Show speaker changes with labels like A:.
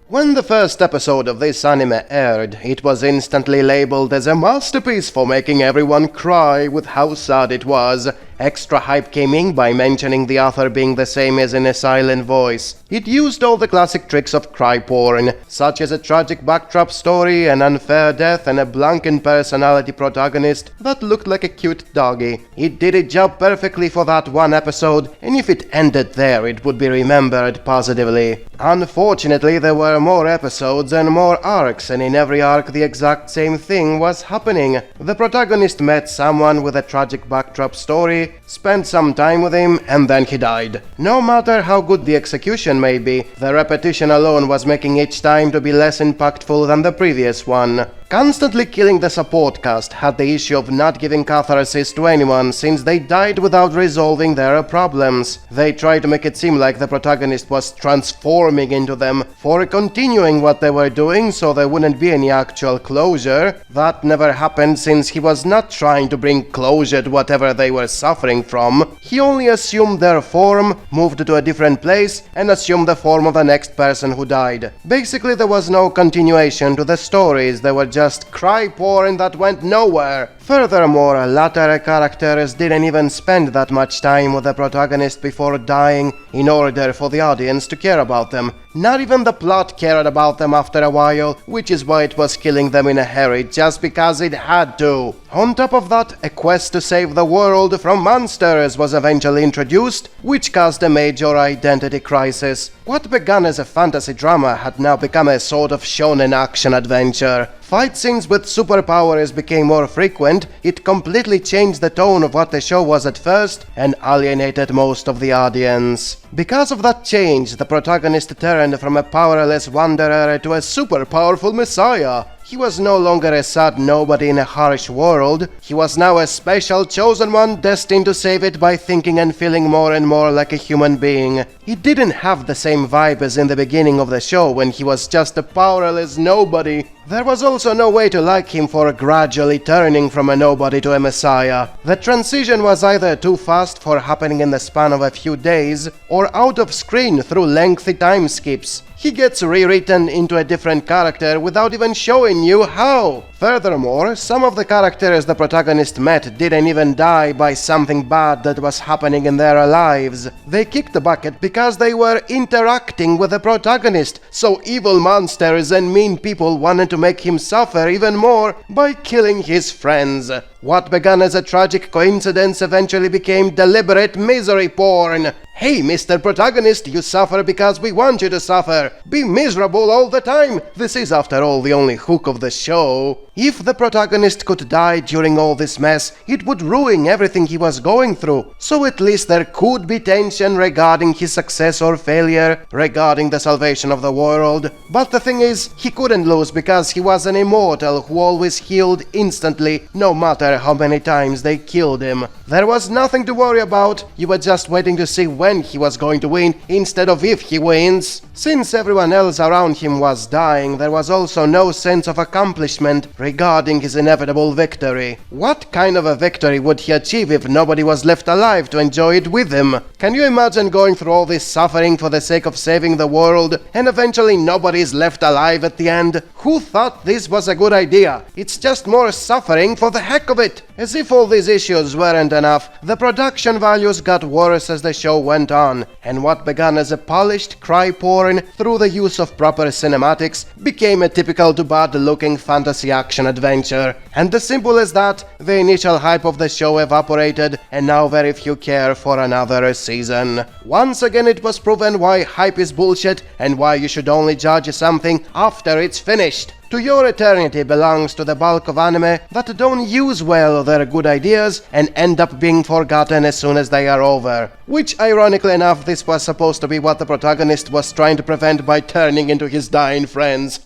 A: When the first episode of this anime aired, it was instantly labeled as a masterpiece for making everyone cry with how sad it was. Extra hype came in by mentioning the author being the same as in a silent voice. It used all the classic tricks of cry porn, such as a tragic backdrop story, an unfair death, and a blank personality protagonist that looked like a cute doggy. It did its job perfectly for that one episode, and if it ended there, it would be remembered positively. Unfortunately, there were more episodes and more arcs, and in every arc the exact same thing was happening. The protagonist met someone with a tragic backdrop story, spent some time with him, and then he died. No matter how good the execution may be, the repetition alone was making each time to be less impactful than the previous one. Constantly killing the support cast had the issue of not giving catharsis to anyone since they died without resolving their problems. They tried to make it seem like the protagonist was transforming into them for continuing what they were doing so there wouldn't be any actual closure. That never happened since he was not trying to bring closure to whatever they were suffering from. He only assumed their form, moved to a different place, and assumed the form of the next person who died. Basically, there was no continuation to the stories, they were just cry porn that went nowhere. Furthermore, latter characters didn't even spend that much time with the protagonist before dying in order for the audience to care about them. Not even the plot cared about them after a while, which is why it was killing them in a hurry just because it had to. On top of that, a quest to save the world from monsters was eventually introduced, which caused a major identity crisis. What began as a fantasy drama had now become a sort of shonen action adventure. Fight scenes with superpowers became more frequent, it completely changed the tone of what the show was at first and alienated most of the audience. Because of that change, the protagonist turned from a powerless wanderer to a super powerful messiah. He was no longer a sad nobody in a harsh world, he was now a special chosen one destined to save it by thinking and feeling more and more like a human being. He didn't have the same vibe as in the beginning of the show when he was just a powerless nobody. There was also no way to like him for gradually turning from a nobody to a messiah. The transition was either too fast for happening in the span of a few days, or out of screen through lengthy time skips. He gets rewritten into a different character without even showing you how. Furthermore, some of the characters the protagonist met didn't even die by something bad that was happening in their lives. They kicked the bucket because they were interacting with the protagonist, so evil monsters and mean people wanted to make him suffer even more by killing his friends. What began as a tragic coincidence eventually became deliberate misery porn. Hey, Mr. Protagonist, you suffer because we want you to suffer. Be miserable all the time. This is, after all, the only hook of the show. If the protagonist could die during all this mess, it would ruin everything he was going through. So at least there could be tension regarding his success or failure, regarding the salvation of the world. But the thing is, he couldn't lose because he was an immortal who always healed instantly, no matter how many times they killed him. There was nothing to worry about, you were just waiting to see when he was going to win instead of if he wins. Since everyone else around him was dying, there was also no sense of accomplishment regarding his inevitable victory. What kind of a victory would he achieve if nobody was left alive to enjoy it with him? Can you imagine going through all this suffering for the sake of saving the world and eventually nobody's left alive at the end? Who thought this was a good idea? It's just more suffering for the heck of it. As if all these issues weren't enough, the production values got worse as the show went on, and what began as a polished cry porn through the use of proper cinematics became a typical to bad-looking fantasy action adventure. And as simple as that, the initial hype of the show evaporated, and now very few care for another season. Once again it was proven why hype is bullshit, and why you should only judge something after it's finished. To Your Eternity belongs to the bulk of anime that don't use well their good ideas and end up being forgotten as soon as they are over. Which, ironically enough, this was supposed to be what the protagonist was trying to prevent by turning into his dying friends.